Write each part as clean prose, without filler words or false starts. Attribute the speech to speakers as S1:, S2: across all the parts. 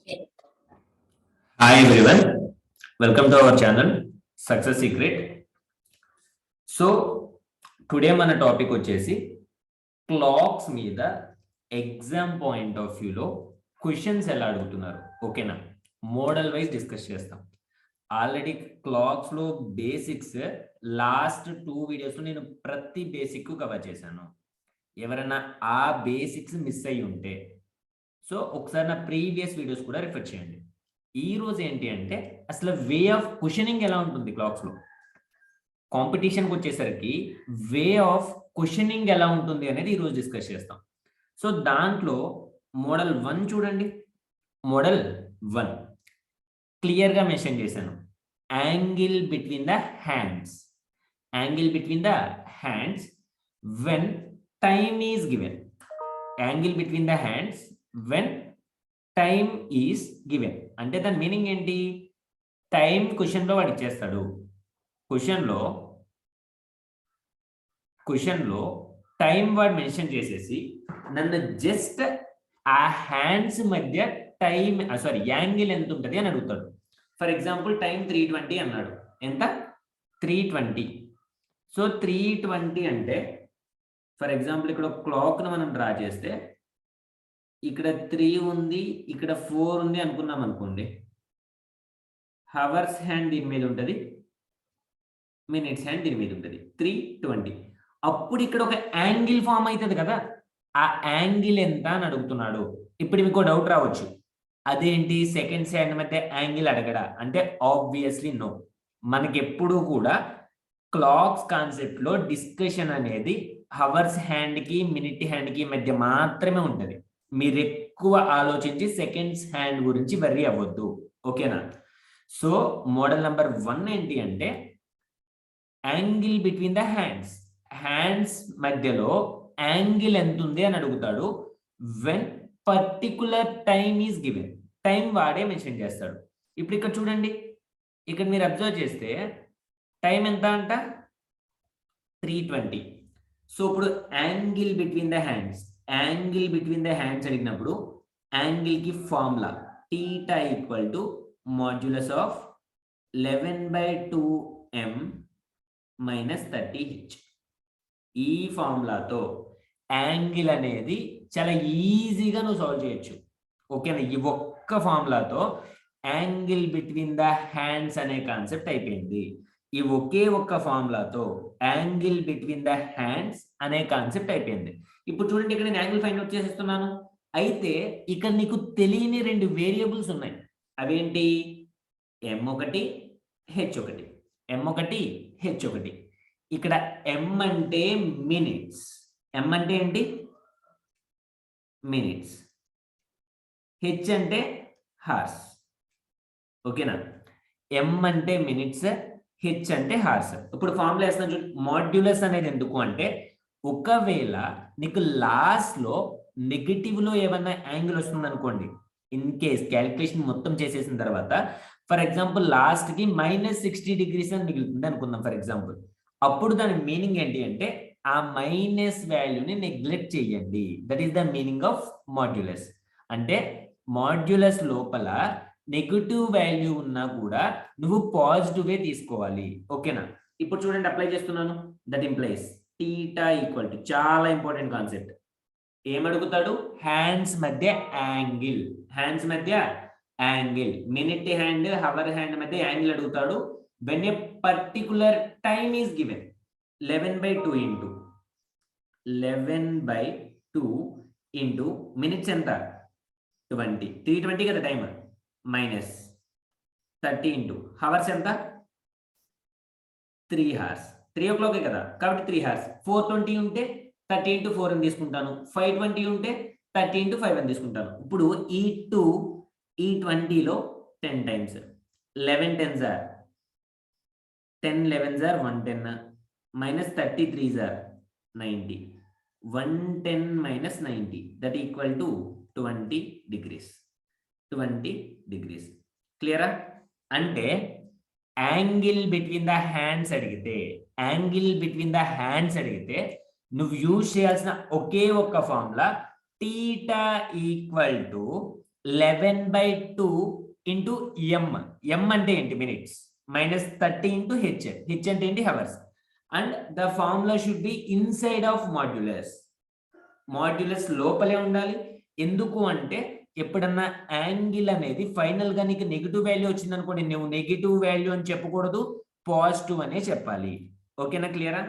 S1: Hi everyone, welcome to our channel Success Secret. So today మన topic వచ్చేసి clocks మీద exam point of వ్యూలో questions ఎలా అడుగుతున్నారు, ఓకేనా? మోడల్ వైజ్ డిస్కస్ చేస్తాం. ఆల్రెడీ క్లాక్స్ లో బేసిక్స్ లాస్ట్ 2 వీడియోస్ లో నేను ప్రతి బేసిక్ కవర్ చేశాను. ఎవరైనా ఆ బేసిక్స్ మిస్ అయ్యి ఉంటే సో ఒకసారి నా ప్రీవియస్ వీడియోస్ కూడా రిఫర్ చేయండి. ఈ రోజు ఏంటి అంటే అసలు వే ఆఫ్ క్వశ్చనింగ్ ఎలా ఉంటుంది క్లాక్స్ లో, కాంపిటీషన్కి వచ్చేసరికి వే ఆఫ్ క్వశ్చనింగ్ ఎలా ఉంటుంది అనేది ఈ రోజు డిస్కస్ చేస్తాం. సో దాంట్లో మోడల్ 1 చూడండి. మోడల్ 1 క్లియర్గా మెన్షన్ చేశాను. Angle between the hands, angle between the hands when time is given, angle between the hands when time is given. అంటే దాని మీనింగ్ ఏంటి? టైం క్వశ్చన్లో వాడు ఇచ్చేస్తాడు. క్వశ్చన్లో టైం వాడు మెన్షన్ చేసేసి నన్ను జస్ట్ ఆ హ్యాండ్స్ మధ్య టైం యాంగిల్ ఎంత ఉంటుంది అని అడుగుతాడు. ఫర్ ఎగ్జాంపుల్ టైం 3:20 అన్నాడు. ఎంత? 3:20. సో 3:20 అంటే ఫర్ ఎగ్జాంపుల్ ఇక్కడ క్లాక్ను మనం డ్రా చేస్తే ఇక్కడ 3 ఉంది, ఇక్కడ 4 ఉంది అనుకున్నాం అనుకోండి. హవర్స్ హ్యాండ్ దీని మీద ఉంటుంది, మినిట్స్ హ్యాండ్ దీని మీద ఉంటుంది. 3:20. అప్పుడు ఇక్కడ ఒక యాంగిల్ ఫామ్ అవుతుంది కదా, ఆ యాంగిల్ ఎంత అని అడుగుతున్నాడు. ఇప్పుడు మీకు డౌట్ రావచ్చు, అదేంటి సెకండ్స్ హ్యాండ్ మధ్య యాంగిల్ అడగడా అంటే? Obviously no. మనకి ఎప్పుడు కూడా క్లాక్స్ కాన్సెప్ట్ లో డిస్కషన్ అనేది హవర్స్ హ్యాండ్ కి మినిట్ హ్యాండ్ కి మధ్య మాత్రమే ఉంటుంది. మీరు ఎక్కువ ఆలోచించి సెకండ్స్ హ్యాండ్ గురించి వర్రీ అవ్వద్దు, ఓకేనా? సో మోడల్ నెంబర్ 1 ఏంటి అంటే angle between the hands, hands మధ్యలో యాంగిల్ ఎంత ఉంది అని అడుగుతాడు. When particular time is given, time వాడే మెన్షన్ చేస్తాడు. ఇప్పుడు ఇక్కడ చూడండి, ఇక్కడ మీరు అబ్జర్వ్ చేస్తే టైం ఎంత అంట? 3:20. సో ఇప్పుడు angle between the hands, angle between the hands అడిగినప్పుడు యాంగిల్ కి formula theta equal to modulus of 11/2m minus 30h. ఈ ఫార్ములాతో యాంగిల్ అనేది చాలా ఈజీగా నువ్వు సాల్వ్ చేయొచ్చు, ఓకేనా? ఈ ఒక్క ఫార్ములాతో యాంగిల్ బిట్వీన్ ద హ్యాండ్స్ అనే కాన్సెప్ట్ అయిపోయింది. ఈ ఒకే ఒక్క ఫార్ములాతో యాంగిల్ బిట్వీన్ ద హ్యాండ్స్ అనే కాన్సెప్ట్ అయిపోయింది. ఇప్పుడు చూడండి, ఇక్కడ నేను యాంగిల్ ఫైండ్ అవుట్ చేసేస్తున్నాను. అయితే ఇక్కడ నీకు తెలియని 2 వేరియబుల్స్ ఉన్నాయి. అవేంటి? m1 h1, m1 h1. ఇక్కడ m అంటే మినిట్స్, m అంటే ఏంటి? మినిట్స్. h అంటే హార్స్, ఓకేనా? m అంటే మినిట్స్, h అంటే హార్స్. ఇప్పుడు ఫార్ములా వేస్తాను చూడు. మాడ్యులస్ అనేది ఎందుకు అంటే ఒకవేళ నీకు లాస్ట్ లో నెగటివ్ లో ఏమన్నా యాంగిల్ వస్తుంది అనుకోండి, ఇన్ కేస్ క్యాలిక్యులేషన్ మొత్తం చేసేసిన తర్వాత ఫర్ ఎగ్జాంపుల్ లాస్ట్ కి -60 degrees అని మిగులుతుంది అనుకుందాం ఫర్ ఎగ్జాంపుల్. అప్పుడు దాని మీనింగ్ ఏంటి అంటే ఆ మైనస్ వాల్యూని నెగ్లెక్ట్ చేయండి. That is the meaning of modulus. అంటే మాడ్యులస్ లోపల నెగటివ్ వాల్యూ ఉన్నా కూడా నువ్వు పాజిటివ్ వే తీసుకోవాలి, ఓకేనా? ఇప్పుడు చూడండి, అప్లై చేస్తున్నాను. That implies theta equal to, చాలా ఇంపార్టెంట్ కాన్సెప్ట్, ఏమడుగుతాడు? హ్యాండ్స్ మధ్య యాంగిల్, హ్యాండ్స్ మధ్య angle, minute hand hour hand మధ్య యాంగిల్ అడుగుతాడు. When a particular time is given 11/2 into 11/2 into minutes ఎంత? 20, 3:20 కదా టైం, మైనస్ 30 ఇంటూ హవర్స్ ఎంత? 3 hours, 3 o'clock కదా కాబట్టి 3 hours. 4:20 ఉంటే 30 into 4 అని తీసుకుంటాను. 5:20 ఉంటే 30 into 5 అని తీసుకుంటాను. ఇప్పుడు ఈ 2 ఈ 20లో 10 times, 11 10s are 10 11s are 110 minus 30 3s are 90, 110 minus 90 that equal to 20 degrees. 20 degrees. క్లియరా? అంటే యాంగిల్ బిట్వీన్ ద హ్యాండ్స్ అడిగితే, యాంగిల్ బిట్వీన్ ద హ్యాండ్స్ అడిగితే నువ్వు యూజ్ చేయాల్సిన ఒకే ఒక్క formula theta equal to 11/2 into M అంటే ఏంటి మినిట్స్ మైనస్ 30 ఇంటూ హెచ్ అంటే ఏంటి hours and the formula should be inside of modulus లోపలే ఉండాలి. ఎందుకు అంటే ఎప్పుడన్నా యాంగిల్ అనేది ఫైనల్ గా నీకు నెగిటివ్ వాల్యూ వచ్చింది అనుకోండి, నువ్వు నెగిటివ్ వాల్యూ అని చెప్పకూడదు, పాజిటివ్ అనే చెప్పాలి. ఓకేనా, క్లియరా?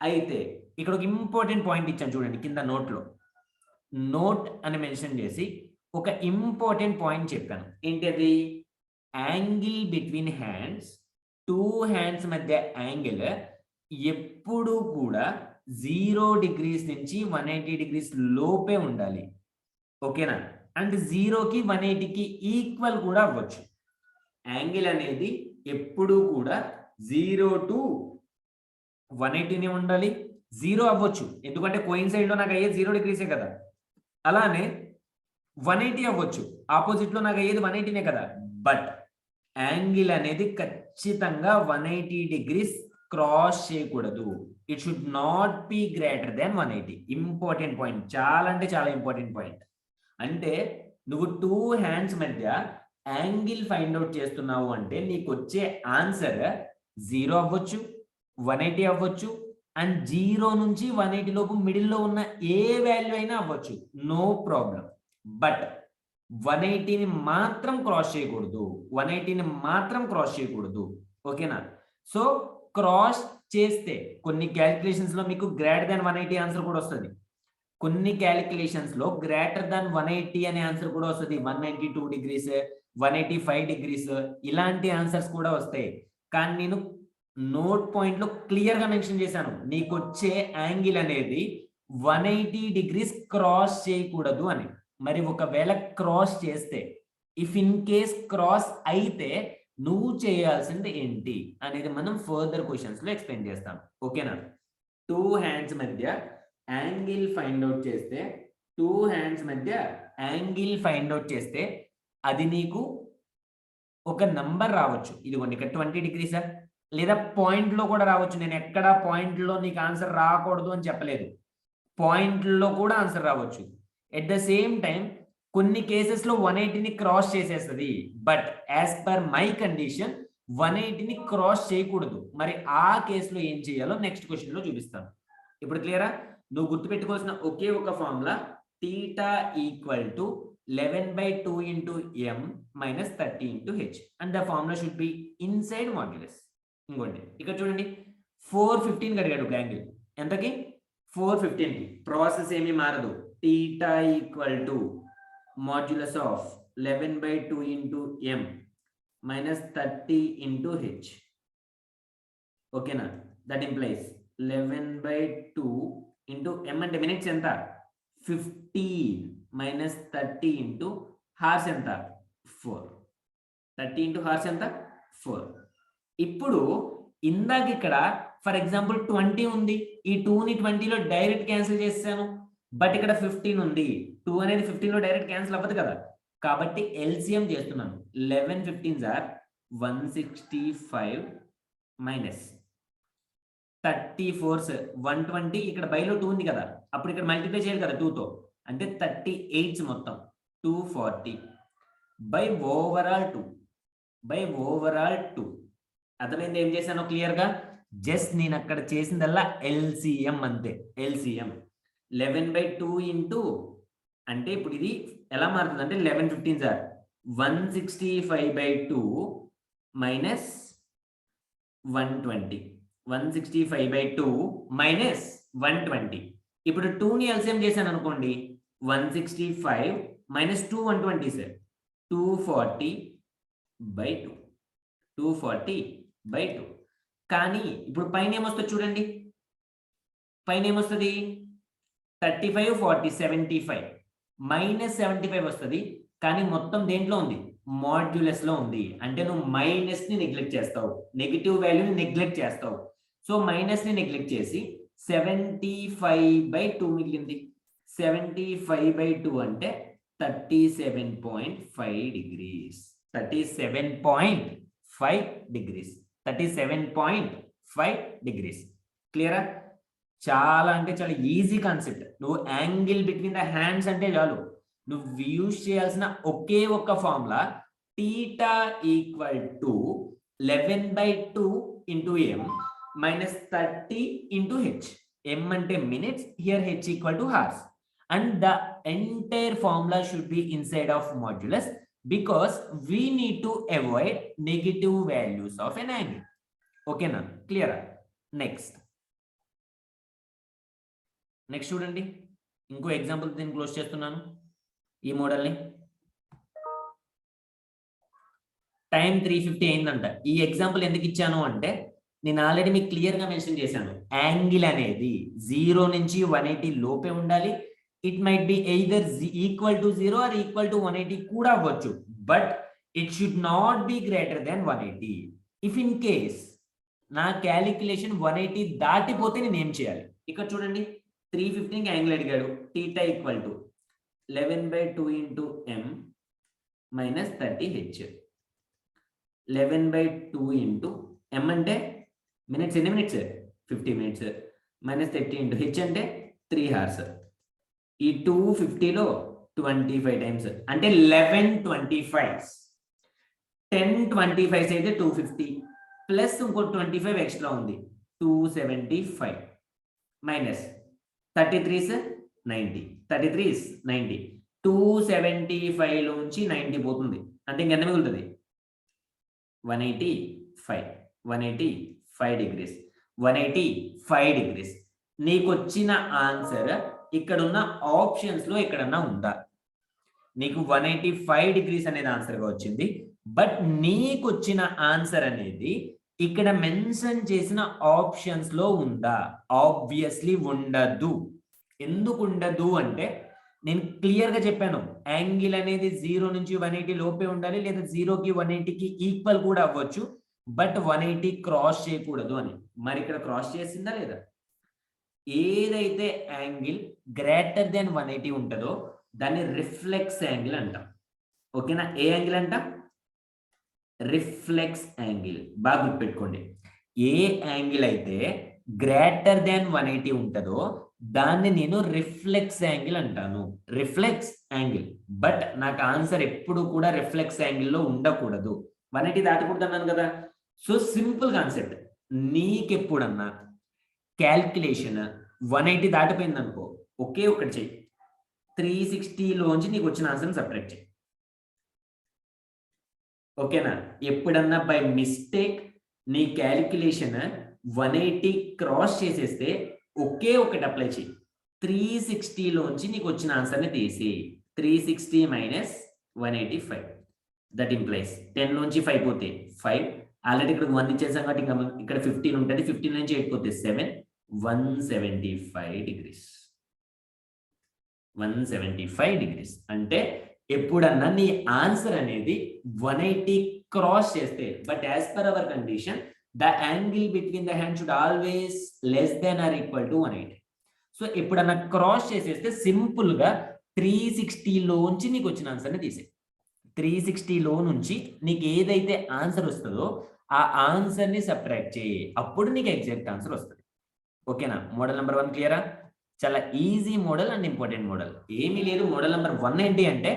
S1: అయితే ఇక్కడ ఒక ఇంపార్టెంట్ పాయింట్ ఇచ్చాను చూడండి, కింద నోట్ అని మెన్షన్ చేసి ఒక ఇంపార్టెంట్ పాయింట్ చెప్పాను. ఏంటది? యాంగిల్ బిట్వీన్ హ్యాండ్స్, 2 హ్యాండ్స్ మధ్య యాంగిల్ ఎప్పుడు కూడా 0 degrees నుంచి 180 degrees లోపే ఉండాలి. ఓకేనా? అండ్ 0కి 180కి ఈక్వల్ కూడా అవ్వచ్చు. యాంగిల్ అనేది ఎప్పుడు కూడా 0 to 180నే ఉండాలి. 0 అవ్వచ్చు, ఎందుకంటే కోయిన్సైడ్ లో నాకు అయ్యేది 0 degrees కదా. అలానే 180 అవ్వచ్చు, ఆపోజిట్ లో నాకు అయ్యేది 180నే కదా. బట్ యాంగిల్ అనేది ఖచ్చితంగా 180 degrees క్రాస్ చేయకూడదు. It should not be greater than 180. Important point, చాలా అంటే చాలా ఇంపార్టెంట్ పాయింట్. అంటే నువ్వు 2 హ్యాండ్స్ మధ్య యాంగిల్ ఫైండ్ అవుట్ చేస్తున్నావు అంటే నీకు వచ్చే ఆన్సర్ 0 అవ్వచ్చు, 180 అవ్వచ్చు అండ్ 0 నుంచి 180 లోపు మిడిల్లో ఉన్న ఏ వాల్యూ అయినా అవ్వచ్చు, నో ప్రాబ్లం. బట్ 180ని మాత్రం క్రాస్ చేయకూడదు, 180ని మాత్రం క్రాస్ చేయకూడదు. ఓకేనా? సో క్రాస్ చేస్తే కొన్ని క్యాలిక్యులేషన్స్ లో మీకు గ్రేటర్ దాన్ 180 ఆన్సర్ కూడా వస్తుంది, కొన్ని క్యాలిక్యులేషన్స్ లో గ్రేటర్ దాన్ 180 అనే ఆన్సర్ కూడా వస్తుంది. 192 degrees, 185 degrees ఇలాంటి ఆన్సర్స్ కూడా వస్తాయి. కానీ నేను నోట్ పాయింట్ లో క్లియర్ గా మెన్షన్ చేశాను, నీకు వచ్చే యాంగిల్ అనేది 180 degrees క్రాస్ చేయకూడదు అని. మరి ఒకవేళ క్రాస్ చేస్తే, ఇఫ్ ఇన్ కేస్ క్రాస్ అయితే నువ్వు చేయాల్సింది ఏంటి అనేది మనం ఫర్దర్ క్వశ్చన్స్ లో ఎక్స్ప్లెయిన్ చేస్తాం. ఓకేనా? 2 హ్యాండ్స్ మధ్య యాంగిల్ ఫైండ్ అవుట్ చేస్తే, 2 హ్యాండ్స్ మధ్య యాంగిల్ ఫైండ్ అవుట్ చేస్తే అది నీకు ఒక నంబర్ రావచ్చు. ఇదిగోండి ఇక్కడ 20 degrees లేదా పాయింట్ లో కూడా రావచ్చు. నేను ఎక్కడ పాయింట్ లో నీకు ఆన్సర్ రాకూడదు అని చెప్పలేదు, పాయింట్ లో కూడా ఆన్సర్ రావచ్చు. ఎట్ ద సేమ్ టైం కొన్ని కేసెస్ లో 180ని క్రాస్ చేసేస్తుంది. But as per my condition 180ని క్రాస్ చేయకూడదు. మరి ఆ కేసులో ఏం చేయాలో నెక్స్ట్ క్వశ్చన్ లో చూపిస్తాను. ఇప్పుడు క్లియరా? నువ్వు గుర్తుపెట్టుకోవాల్సిన ఒకే ఒక formula, θ = 11/2 into m minus 30 into H and the formula should be inside modulus. ఇంకోండి ఇక్కడ చూడండి, 415 అడిగాడు ఒక యాంగిల్. ఎంతకి? 415కి. ప్రాసెస్ ఏమీ మారదు. θ = modulus of 11/2 into m minus 30 into H. ఓకేనా? దట్ ఇంప్లైస్ 11/2 ఇంటూ m అంటే మినిట్స్ ఎంత? 50 మైనస్ 30 ఇంటూ హార్స్ ఎంత? 4. 30 ఇంటూ హార్స్ ఎంత? 4. ఇప్పుడు ఇందాక ఇక్కడ ఫర్ ఎగ్జాంపుల్ 20 ఉంది, ఈ 2ని 20లో డైరెక్ట్ క్యాన్సిల్ చేసాను. బట్ ఇక్కడ 15 ఉంది, 2 అనేది 15లో డైరెక్ట్ క్యాన్సిల్ అవ్వదు కదా. కాబట్టి ఎల్సిఎం చేస్తున్నాను. 11 15s are 165 మైనస్ 34s 120. ఇక్కడ బైలో 2 ఉంది కదా, అప్పుడు ఇక్కడ మల్టిప్లై చేయాలి కదా 2తో, అంటే 38s మొత్తం 240 బై ఓవరాల్ 2. అర్థమైంది ఏం చేశాను క్లియర్ గా? జస్ట్ నేను అక్కడ చేసిందల్లా ఎల్సిఎం అంతే. ఎల్సిఎం 11/2 ఇంటూ అంటే ఇప్పుడు ఇది ఎలా మారుతుంది అంటే 11 15s are 165/2 మైనస్ 120. 165/2 మైనస్ 120. ఇప్పుడు 2ని ఎల్సిఎం చేశాను అనుకోండి, 165 మైనస్ 2 120 సార్ 240/2. 240/2. కానీ ఇప్పుడు పైన ఏమొస్తుంది చూడండి, పైన ఏమొస్తుంది? 35 40 75 మైనస్ 75 వస్తుంది. కానీ మొత్తం దేంట్లో ఉంది? మాడ్యులస్ లో ఉంది. అంటే నువ్వు మైనస్ ని నెగ్లెక్ట్ చేస్తావు, నెగిటివ్ వాల్యూని నెగ్లెక్ట్ చేస్తావు. సో మైనస్ ని నెగ్లెక్ట్ చేసి 75/2 మిగిలింది. 75/2 అంటే 37.5 degrees. 37.5 degrees. 37.5 degrees. క్లియరా? చాలా అంటే చాలా ఈజీ కాన్సెప్ట్. నువ్వు యాంగిల్ బిట్వీన్ ద హ్యాండ్స్ అంటే చాలు, నువ్వు యూజ్ చేయాల్సిన ఒకే ఒక్క formula theta equal to 11/2 into M minus 30 into H. M అంటే minutes, here H equal to hours, and the entire formula should be inside of modulus because we need to avoid negative values of an angle. Okay na, clear? Next చూడండి, ఇంకో example దీన్ని close చేస్తున్నాను. ఈ మోడల్ని time 350 అయిందంట. ఈ example ఎందుకు ఇచ్చాను అంటే నేను ఆల్రెడీ మీకు క్లియర్గా మెన్షన్ చేశాను, యాంగిల్ అనేది 0 నుంచి 180 లోపే ఉండాలి. It might be either equal to 0 or equal to 180 కూడా అవ్వచ్చు, but it should not be greater than 180. If in case నా క్యాలిక్యులేషన్ 180 దాటిపోతే నేను ఏం చేయాలి? ఇక్కడ చూడండి, 315కి యాంగిల్ అడిగాడు. Theta equal to 11/2 into M minus 30h. 11/2 into M అంటే మినిట్స్, ఎన్ని minutes? 50 minutes, minus 30 into H అంటే 3 hours. ఈ 250లో 25 టైమ్స్ అంటే 1125. 1025 అయితే 250 ప్లస్ ఇంకో 25 ఎక్స్ట్రా ఉంది 275 మైనస్ 33 90. 33 90. 275 లోంచి 90 పోతుంది అంటే ఇంకెంత మిగులుతుంది? 185 degrees. 185 degrees. నీకు వచ్చిన ఆన్సర్ ఇక్కడ ఉన్న ఆప్షన్స్ లో ఎక్కడన్నా ఉందా? నీకు 185 degrees అనేది ఆన్సర్ గా వచ్చింది, బట్ నీకు వచ్చిన ఆన్సర్ అనేది ఇక్కడ మెన్షన్ చేసిన ఆప్షన్స్ లో ఉందా? ఆబ్వియస్లీ ఉండదు. ఎందుకు ఉండదు అంటే నేను క్లియర్ గా చెప్పాను, యాంగిల్ అనేది 0 నుంచి 180 లోపే ఉండాలి, లేదా 0కి 180కి ఈక్వల్ కూడా అవ్వచ్చు, బట్ 180 క్రాస్ చేయకూడదు అని. మరి ఇక్కడ క్రాస్ చేసిందా లేదా? ఏదైతే యాంగిల్ గ్రేటర్ దెన్ 180 ఉంటుందో దాన్ని రిఫ్లెక్స్ యాంగిల్ అంటాం. ఓకేనా? ఏ యాంగిల్ అంటాం? Reflex angle. బాగా గుర్తుపెట్టుకోండి, ఏ యాంగిల్ అయితే గ్రేటర్ దాన్ 180 ఉంటుందో దాన్ని నేను రిఫ్లెక్స్ యాంగిల్ అంటాను. Reflex angle. బట్ నాకు ఆన్సర్ ఎప్పుడు కూడా రిఫ్లెక్స్ యాంగిల్లో ఉండకూడదు, 180 దాటకూడదు అన్నాను కదా. సో సింపుల్ కాన్సెప్ట్, నీకెప్పుడన్నా క్యాల్కులేషన్ 180 దాటిపోయింది అనుకో, ఒకే ఒకటి చెయ్యి, 360లోంచి నీకు వచ్చిన ఆన్సర్ని సపరేట్ చేయి. ఓకేనా? ఎప్పుడన్నా బై మిస్టేక్ నీ క్యాల్కులేషన్ 180 క్రాస్ చేసేస్తే ఒకే ఒకటి అప్లై చేయి, 360లోంచి నీకు వచ్చిన ఆన్సర్ని తీసి 360 మైనస్ 185. దట్ ఇంప్లైస్ 10 నుంచి 5 పోతే 5. ఆల్రెడీ ఇక్కడ 1 ఇచ్చేసాం కాబట్టి ఇక్కడ 15 ఉంటుంది, 15 నుంచి 8 పోతే 7. 175 degrees. 175 degrees అంటే ఎప్పుడన్నా నీ ఆన్సర్ అనేది 180 క్రాస్ చేస్తే, but as per our condition the angle between the hand should always less than or equal to 180. సో ఎప్పుడన్నా క్రాస్ చేసేస్తే సింపుల్ గా 360లోంచి నీకు వచ్చిన ఆన్సర్ని తీసే. 360లో నుంచి నీకు ఏదైతే ఆన్సర్ వస్తుందో ఆ ఆన్సర్ని సబ్ట్రాక్ట్ చేయి, అప్పుడు నీకు ఎగ్జాక్ట్ ఆన్సర్ వస్తుంది. ఓకేనా? మోడల్ నెంబర్ 1 క్లియరా? చాలా easy model and important model. ఏమీ లేదు. మోడల్ నెంబర్ 1 ఏంటి అంటే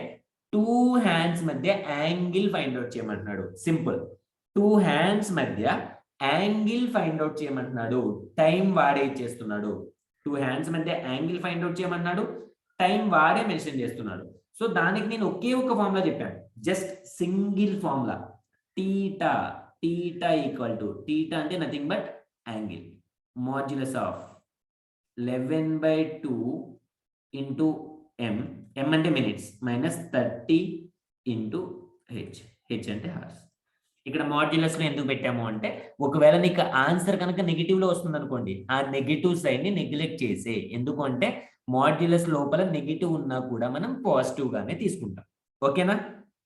S1: 2 హ్యాండ్స్ మధ్య యాంగిల్ ఫైండ్ అవుట్ చేయమంటున్నాడు. సింపుల్. 2 హ్యాండ్స్ మధ్య యాంగిల్ ఫైండ్ అవుట్ చేయమంటున్నాడు, టైం వాడే ఇచ్చేస్తున్నాడు. 2 హ్యాండ్స్ మధ్య యాంగిల్ ఫైండ్ అవుట్ చేయమన్నాడు, టైం వాడే మెన్షన్ చేస్తున్నాడు. సో దానికి నేను ఒకే ఒక ఫార్ములా చెప్పాను, just single formula, theta. Theta equal to, theta అంటే nothing but angle, modulus of 11/2 into M, M అంటే minutes, minus 30 into H, H అంటే హార్స్. ఇక్కడ మాడ్యులస్ లో ఎందుకు పెట్టాము అంటే ఒకవేళ నీకు ఆన్సర్ కనుక నెగిటివ్ లో వస్తుంది అనుకోండి, ఆ నెగిటివ్ సైడ్ ని నెగ్లెక్ట్ చేసే. ఎందుకు అంటే మాడ్యులస్ లోపల నెగిటివ్ ఉన్నా కూడా మనం పాజిటివ్ గానే తీసుకుంటాం. ఓకేనా?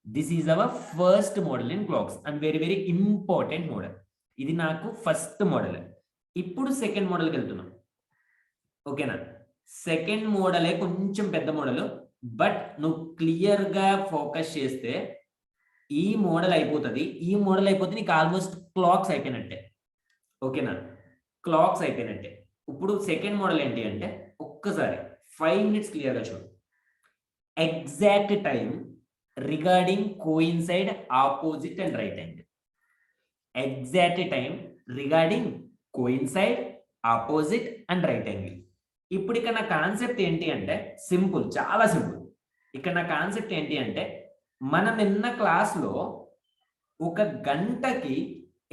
S1: This is our first model in clocks and very very important model. ఇది నాకు ఫస్ట్ మోడల్. ఇప్పుడు సెకండ్ మోడల్కి వెళ్తున్నాం. ఓకేనా? సెకండ్ మోడలే కొంచెం పెద్ద మోడల్, బట్ నువ్వు క్లియర్ గా ఫోకస్ చేస్తే ఈ మోడల్ అయిపోతుంది. ఈ మోడల్ అయిపోతే నీకు ఆల్మోస్ట్ క్లాక్స్ అయిపోయినట్టే. ఓకేనా? క్లాక్స్ అయిపోయినట్టే. ఇప్పుడు సెకండ్ మోడల్ ఏంటి అంటే ఒక్కసారి 5 minutes క్లియర్గా చూడు. exact time regarding coincide opposite and right angle. Exact time regarding coincide opposite and right angle. ఇప్పుడు ఇక్కడ నా కాన్సెప్ట్ ఏంటి అంటే సింపుల్, చాలా సింపుల్. ఇక్కడ నా కాన్సెప్ట్ ఏంటి అంటే మనం నిన్న క్లాస్లో ఒక గంటకి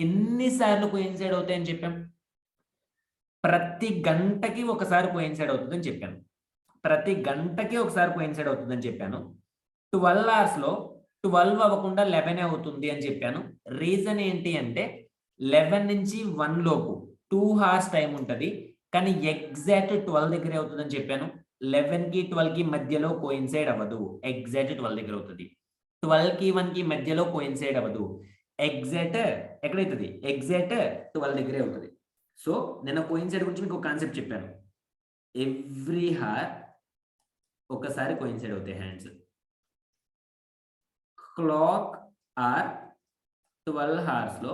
S1: ఎన్నిసార్లు కోయిన్సైడ్ అవుతాయని చెప్పాం? ప్రతి గంటకి ఒకసారి కోయిన్సైడ్ అవుతుందని చెప్పాను. ప్రతి గంటకి ఒకసారి కోయిన్సైడ్ అవుతుందని చెప్పాను. 12 అవర్స్లో 12 అవ్వకుండా 11 అవుతుంది అని చెప్పాను. రీజన్ ఏంటి అంటే 11 నుంచి 1 లోపు 2 hours టైం ఉంటుంది, కానీ ఎగ్జాక్ట్ 12 దగ్గరే అవుతుందని చెప్పాను. 11కి 12కి మధ్యలో కోయిన్సైడ్ అవ్వదు, ఎగ్జాక్ట్ 12 దగ్గర అవుతుంది. 12కి 1కి మధ్యలో కోయిన్సైడ్ అవ్వదు, ఎగ్జాక్ట్ ఎక్కడైతుంది? ఎగ్జాక్ట్ 12 దగ్గరే అవుతుంది. సో నేను కోయిన్సైడ్ గురించి మీకు ఒక కాన్సెప్ట్ చెప్పాను. ఎవ్రీ హార్ ఒకసారి కోయిన్సైడ్ అవుతాయి హ్యాండ్స్. క్లాక్ ఆర్ 12 hours లో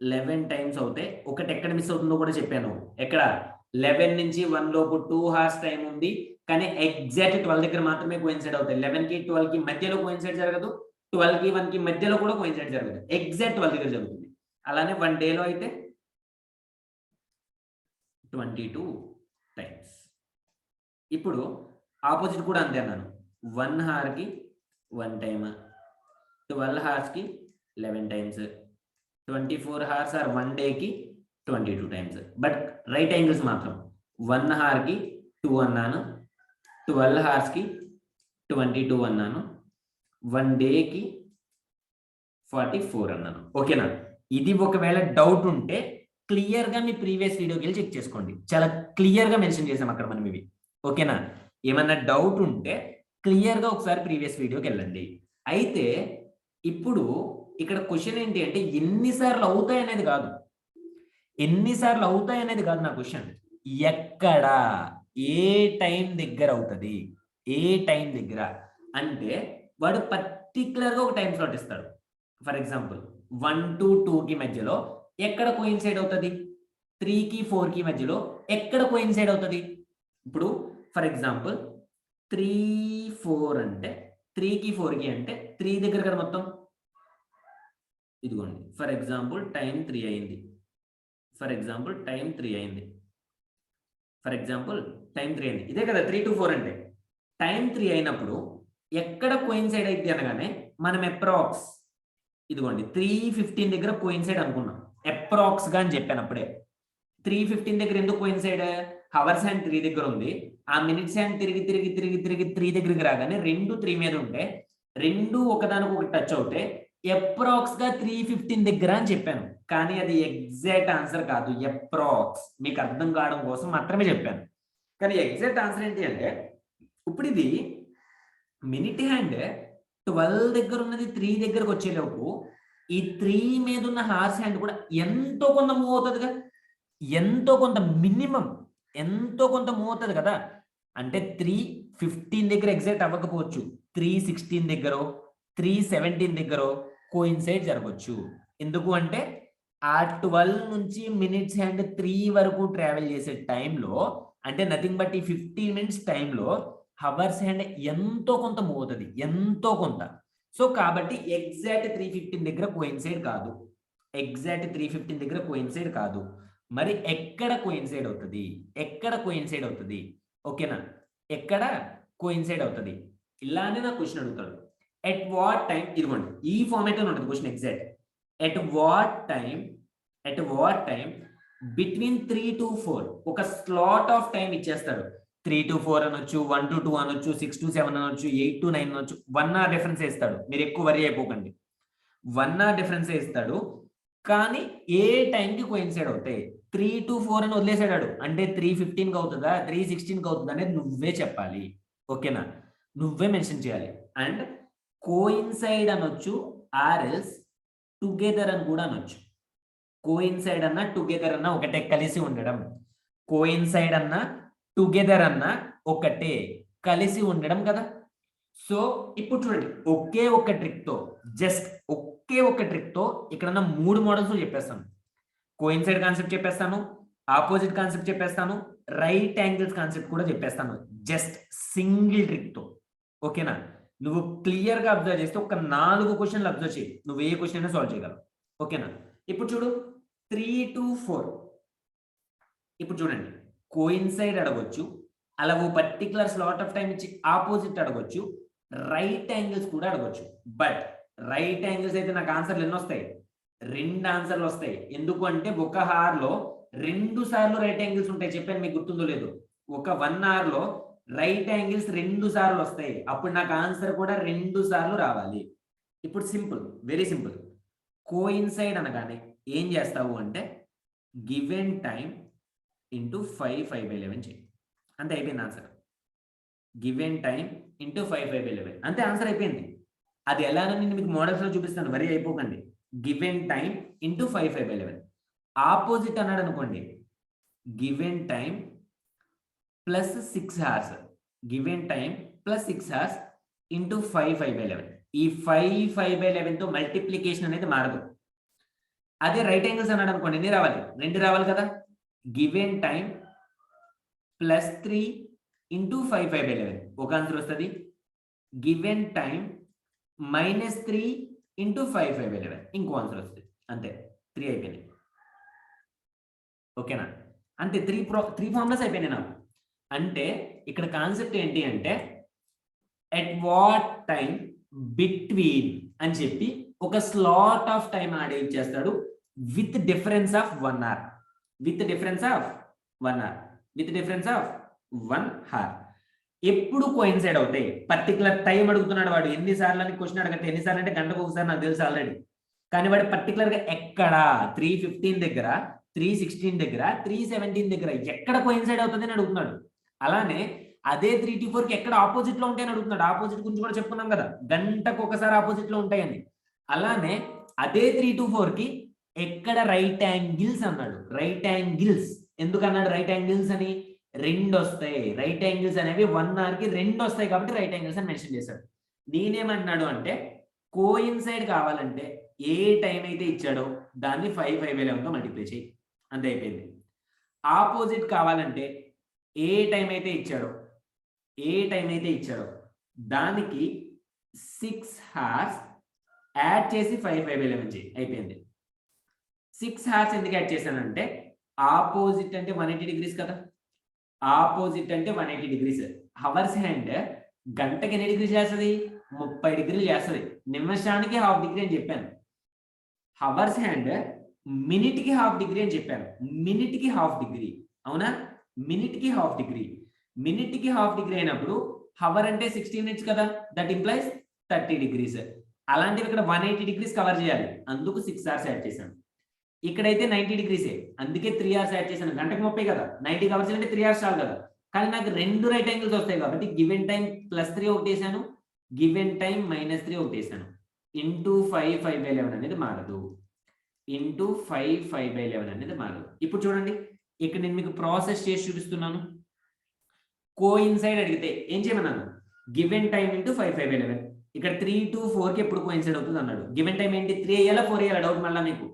S1: 11 టైమ్స్ అవుతాయి. ఒకటి ఎక్కడ మిస్ అవుతుందో కూడా చెప్పాను. ఎక్కడ? 11 నుంచి 1 లోపు 2 hours టైం ఉంది, కానీ ఎగ్జాక్ట్ 12 దగ్గర మాత్రమే కోయిన్సైడ్ అవుతాయి. 11కి 12కి మధ్యలో కోయిన్సైడ్ జరగదు, 12కి 1కి మధ్యలో కూడా కోయిన్సైడ్ జరగదు, ఎగ్జాక్ట్ 12 దగ్గర జరుగుతుంది. అలానే 1 డేలో అయితే 22 టైమ్స్. ఇప్పుడు ఆపోజిట్ కూడా అంతే అన్నాను. 1 hourకి 1 టైమ్, 12 hoursకి 11 టైమ్స్, 24 hours ఆర్ 1 డేకి 22 టైమ్స్. బట్ రైట్ యాంగిల్స్ మాత్రం 1 hourకి 2 అన్నాను, 12 hoursకి 22 అన్నాను, 1 డేకి 44 అన్నాను. ఓకేనా? ఇది ఒకవేళ డౌట్ ఉంటే క్లియర్గా మీ ప్రీవియస్ వీడియోకి వెళ్ళి చెక్ చేసుకోండి. చాలా క్లియర్గా మెన్షన్ చేసాం అక్కడ మనం ఇవి. ఓకేనా? ఏమన్నా డౌట్ ఉంటే క్లియర్గా ఒకసారి ప్రీవియస్ వీడియోకి వెళ్ళండి. అయితే ఇప్పుడు ఇక్కడ క్వశ్చన్ ఏంటి అంటే ఎన్నిసార్లు అవుతాయి అనేది కాదు, ఎన్నిసార్లు అవుతాయి అనేది కాదు నా క్వశ్చన్. ఎక్కడ, ఏ టైం దగ్గర అవుతుంది, ఏ టైం దగ్గర అంటే వాడు పర్టికులర్గా ఒక టైం స్లాట్ ఇస్తాడు. ఫర్ ఎగ్జాంపుల్ 1 to 2కి మధ్యలో ఎక్కడ కోయిన్సైడ్ అవుతుంది? 3కి 4కి మధ్యలో ఎక్కడ కోయిన్సైడ్ అవుతుంది? ఇప్పుడు ఫర్ ఎగ్జాంపుల్ 3, 4 అంటే 3కి 4కి అంటే 3 దగ్గర కదా మొత్తం. ఇదిగోండి, ఫర్ ఎగ్జాంపుల్ టైం 3 అయింది, ఫర్ ఎగ్జాంపుల్ టైం 3 అయింది, ఫర్ ఎగ్జాంపుల్ టైం 3 అయింది. ఇదే కదా 3 to 4 అంటే. టైం 3 అయినప్పుడు ఎక్కడ కోయిన్సైడ్ అయితే అనగానే మనం అప్రాక్స్ ఇదిగోండి 3:15 దగ్గర కోయిన్సైడ్ అనుకున్నాం. అప్రాక్స్ గా అని చెప్పాను అప్పుడే. 3:15 దగ్గర ఎందుకు కోయిన్సైడ్? హవర్స్ హ్యాండ్ 3 దగ్గర ఉంది, ఆ మినిట్స్ హ్యాండ్ తిరిగి తిరిగి తిరిగి తిరిగి 3 దగ్గరికి రాగానే 2 3 మీద ఉంటే 2 ఒకదానికి ఒకటి టచ్ అవుతే అప్రాక్స్ గా 3:15 దగ్గర అని చెప్పాను. కానీ అది ఎగ్జాక్ట్ ఆన్సర్ కాదు, అప్రాక్స్. మీకు అర్థం కావడం కోసం మాత్రమే చెప్పాను. కానీ ఎగ్జాక్ట్ ఆన్సర్ ఏంటి అంటే ఇప్పుడు ఇది మినిట్ హ్యాండ్ 12 దగ్గర ఉన్నది 3 దగ్గరకు వచ్చేలోపు ఈ 3 మీద ఉన్న హార్స్ హ్యాండ్ కూడా ఎంతో కొంత మూవ్ అవుతుందిగా, ఎంతో కొంత మినిమం ఎంతో కొంత మూవ్ అవుతుంది కదా. అంటే 3:15 దగ్గర ఎగ్జాక్ట్ అవ్వకపోవచ్చు, 3:16 దగ్గర 3:17 దగ్గర కోయిన్సైడ్ జరగవచ్చు. ఎందుకు అంటే ఆ 12 నుంచి మినిట్స్ హ్యాండ్ 3 వరకు ట్రావెల్ చేసే టైంలో, అంటే నథింగ్ బట్ ఈ 15 minutes టైంలో హవర్స్ హ్యాండ్ ఎంతో కొంత మూవ్ అవుతుంది, ఎంతో కొంత. సో కాబట్టి ఎగ్జాక్ట్ 3:15 దగ్గర కోయిన్సైడ్ కాదు, ఎగ్జాక్ట్ 3:15 దగ్గర కోయిన్సైడ్ కాదు. మరి ఎక్కడ కోయిన్సైడ్ అవుతుంది? ఎక్కడ కోయిన్సైడ్ అవుతుంది? ఓకేనా? ఎక్కడ కోయిన్సైడ్ అవుతుంది? ఇలానే నా క్వశ్చన్ అడుగుతాడు. ఎట్ వాట్ టైం, ఇదిగోండి ఈ ఫార్మాట్ లో ఉంటుంది question exact. At what time between 3 to 4 ఒక స్లాట్ ఆఫ్ టైం ఇచ్చేస్తాడు. 3 to 4 అనొచ్చు, 1 to 2 అనొచ్చు, 6 to 7 అనొచ్చు, 8 to 9 అనొచ్చు. 1 hour డిఫరెన్స్ ఇస్తాడు. మీరు ఎక్కువ వరి అయిపోకండి, 1 hour డిఫరెన్స్ ఇస్తాడు. కానీ ఏ టైంకి కోయిన్సైడ్ అవుతాయి? 3 to 4 అని వదిలేసాడు. అంటే 3:15కి అవుతుందా, 3:16కి అవుతుందా అనేది నువ్వే చెప్పాలి. ఓకేనా? నువ్వే మెన్షన్ చేయాలి. అండ్ కోయిన్సైడ్ అనొచ్చు, ఆర్ఎల్స్ టుగెదర్ అని కూడా అనొచ్చు. కోయిన్సైడ్ అన్న టుగెదర్ అన్న ఒకటే, కలిసి ఉండడం. కోయిన్సైడ్ అన్న టుగెదర్ అన్న ఒకటే, కలిసి ఉండడం కదా. సో ఇప్పుడు చూడండి, ఒకే ఒక ట్రిక్ తో, జస్ట్ ఒకే ఒక ట్రిక్ తో ఇక్కడ 3 మోడల్స్ చెప్పేస్తాను. కోయిన్సైడ్ కాన్సెప్ట్ చెప్పేస్తాను, ఆపోజిట్ కాన్సెప్ట్ చెప్పేస్తాను, రైట్ యాంగిల్స్ కాన్సెప్ట్ కూడా చెప్పేస్తాను, జస్ట్ సింగిల్ ట్రిక్ తో. ఓకేనా? నువ్వు క్లియర్ గా అబ్జర్వ్ చేస్తే ఒక 4 క్వశ్చన్లు అబ్జర్వ్ చేయి, నువ్వు ఏ క్వశ్చన్ అయినా సాల్వ్ చేయగలవు. ఓకేనా? ఇప్పుడు చూడు 3 to 4. ఇప్పుడు చూడండి, కోయిన్సైడ్ అడగొచ్చు, అలా ఓ పర్టికులర్ స్లాట్ ఆఫ్ టైం ఇచ్చి ఆపోజిట్ అడగొచ్చు, రైట్ యాంగిల్స్ కూడా అడగొచ్చు. బట్ రైట్ యాంగిల్స్ అయితే నాకు ఆన్సర్లు ఎన్ని వస్తాయి? 2 ఆన్సర్లు వస్తాయి. ఎందుకు అంటే ఒక హార్ లో 2 సార్లు రైట్ యాంగిల్స్ ఉంటాయి. చెప్పాను, మీకు గుర్తుందో లేదు. ఒక 1 hour లో రైట్ యాంగిల్స్ 2 సార్లు వస్తాయి. అప్పుడు నాకు ఆన్సర్ కూడా 2 సార్లు రావాలి. ఇప్పుడు సింపుల్, వెరీ సింపుల్. కోయిన్సైడ్ అనగానే ఏం చేస్తావు అంటే గివెన్ టైం ఇంటూ 5/11 చేయి, అంతే, అయిపోయింది ఆన్సర్. గివెన్ టైం ఇంటూ 5/11 అంతే, ఆన్సర్ అయిపోయింది. అది ఎలానని నేను మీకు మోడల్స్ లో చూపిస్తాను, వరీ అయిపోకండి. Given time into 5/11. ఆపోజిట్ అన్నాడు అనుకోండి, given time plus 6 hours, given time plus 6 hours into 5/11. ఈ 5/11 తో మల్టిప్లికేషన్ అనేది మారదు. అదే రైట్ యాంగిల్స్ అన్నాడు అనుకోండి, ఎన్ని రావాలి? 2 రావాలి కదా. గివెన్ టైం ప్లస్ 3 ఇంటూ 5/11 ఒక ఆన్సర్ వస్తుంది. గివెన్ టైం మైనస్ 3 ఇంటూ 5/11 ఇంకో ఆన్సర్ వస్తుంది. అంతే, 3 అయిపోయినాయి. ఓకేనా? అంతే, 3 ఫార్ములాస్ అయిపోయినాయి నాకు. అంటే ఇక్కడ కాన్సెప్ట్ ఏంటి అంటే ఎట్ వాట్ టైం బిట్వీన్ అని చెప్పి ఒక స్లాట్ ఆఫ్ టైం యాడ్ ఇచ్చేస్తాడు with difference of 1 hour, with difference of 1 hour, with difference of 1 hour. ఎప్పుడు కోయిన్సైడ్ అవుతాయి? పర్టికులర్ టైం అడుగుతున్నాడు వాడు. ఎన్నిసార్లు అని క్వశ్చన్ అడగట్టే, ఎన్నిసార్లు అంటే గంటకు ఒకసారి నాకు తెలుసు ఆల్రెడీ. కానీ వాడు పర్టికులర్ గా ఎక్కడ 3:15 దగ్గర, 3:16 దగ్గర, 3:17 దగ్గర ఎక్కడ కోయిన్సైడ్ అవుతుంది అని అడుగుతున్నాడు. అలానే అదే 3 to 4 కి ఎక్కడ ఆపోజిట్ లో ఉంటాయని అడుగుతున్నాడు. ఆపోజిట్ గురించి కూడా చెప్పుకున్నాం కదా, గంటకు ఒకసారి ఆపోజిట్ లో ఉంటాయని. అలానే అదే 3 to 4 కి ఎక్కడ రైట్ యాంగిల్స్ అన్నాడు. రైట్ యాంగిల్స్ ఎందుకు అన్నాడు? రైట్ యాంగిల్స్ అని 2 వస్తాయి. రైట్ యాంగిల్స్ అనేవి 1 hour కి 2 వస్తాయి కాబట్టి రైట్ యాంగిల్స్ అని మెన్షన్ చేశాడు. నేనేమన్నాడు అంటే కోయిన్సైడ్ కావాలంటే ఏ టైం అయితే ఇచ్చాడో దాన్ని 5/11 తో మల్టిప్లై చేయి, అంతే, అయిపోయింది. ఆపోజిట్ కావాలంటే ఏ టైం అయితే ఇచ్చాడో దానికి 6 hours యాడ్ చేసి 5/11 చేయి, అయిపోయింది. 6 hours ఎందుకు యాడ్ చేశానంటే ఆపోజిట్ అంటే 180 degrees కదా. ఆపోజిట్ అంటే 180 degrees. హవర్స్ హ్యాండ్ గంటకి ఎన్ని డిగ్రీస్ చేస్తుంది? 30 degrees చేస్తుంది. నిమిషానికి 1/2 degree అని చెప్పాను. హవర్స్ హ్యాండ్ మినిట్ కి 1/2 degree అని చెప్పాను. మినిట్ కి 1/2 degree, అవునా? మినిట్ కి 1/2 degree. మినిట్ కి 1/2 degree అయినప్పుడు హవర్ అంటే 60 minutes కదా, దట్ ఇంప్లైస్ 30 degrees. అలాంటివి ఇక్కడ 180 degrees కవర్ చేయాలి, అందుకు 6 hours యాడ్ చేశాను. ఇక్కడైతే 90 degrees, అందుకే 3 hours యాడ్ చేశాను. గంటకు 30 కదా, 90 hours అంటే 3 hours చాలు కదా. కానీ నాకు 2 రైట్ యాంగిల్స్ వస్తాయి కాబట్టి గివెన్ టైం +3 ఒకటి వేసాను, గివెన్ టైం -3 ఒకటి వేసాను. ఇంటూ 5/11 అనేది మారదు, ఇంటూ 5/11 అనేది మారదు. ఇప్పుడు చూడండి, ఇక్కడ నేను మీకు ప్రాసెస్ చేసి చూపిస్తున్నాను. కోయిన్సైడ్ అడిగితే ఏం చేయమన్నాను? Given time into 5/11. ఇక్కడ 3 to 4 కి ఎప్పుడు కోయిన్సైడ్ అవుతుంది అన్నాడు. గివెన్ టైం ఏంటి? 3 వేయాలా 4 వేయాలా? డౌట్ మళ్ళీ మీకు.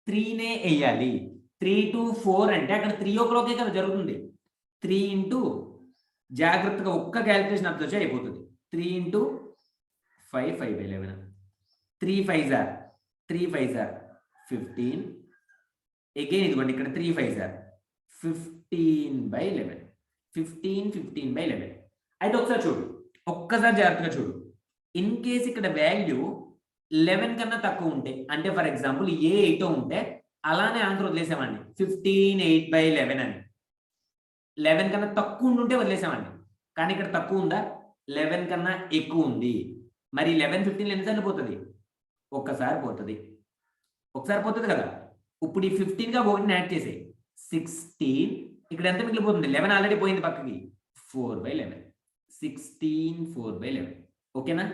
S1: 3నే వేయాలి. 3 to 4 అంటే అక్కడ 3 o'clock కదా జరుగుతుంది. 3 ఇంటూ, జాగ్రత్తగా ఒక్క క్యాలిక్యులేషన్ అర్థం వచ్చి అయిపోతుంది. 3 ఇంటూ 5/11. 3 5s are 15. అగైన్ ఇదిగోండి, ఇక్కడ 3 5s are 15/11. 15/11. అయితే ఒకసారి చూడు, ఒక్కసారి జాగ్రత్తగా చూడు. ఇన్ కేస్ ఇక్కడ వాల్యూ 11 కన్నా తక్కువ ఉంటే, అంటే ఫర్ ఎగ్జాంపుల్ ఏ 8 ఉంటే అలానే ఆన్సర్ వదిలేసామండి, 15/8/11 అని. 11 కన్నా తక్కువ ఉంటే వదిలేసామండి. కానీ ఇక్కడ తక్కువ ఉందా? 11 కన్నా ఎక్కువ ఉంది. మరి 11 15 ఎన్నిసార్లు పోతుంది? ఒక్కసారి పోతుంది. ఒకసారి పోతుంది కదా. ఇప్పుడు ఈ 15 గా 1 యాడ్ చేసే 16. ఇక్కడ ఎంత మిగిలిపోతుంది? 11 ఆల్రెడీ పోయింది పక్కకి, 4/11. 16 4/11. ఓకేనా?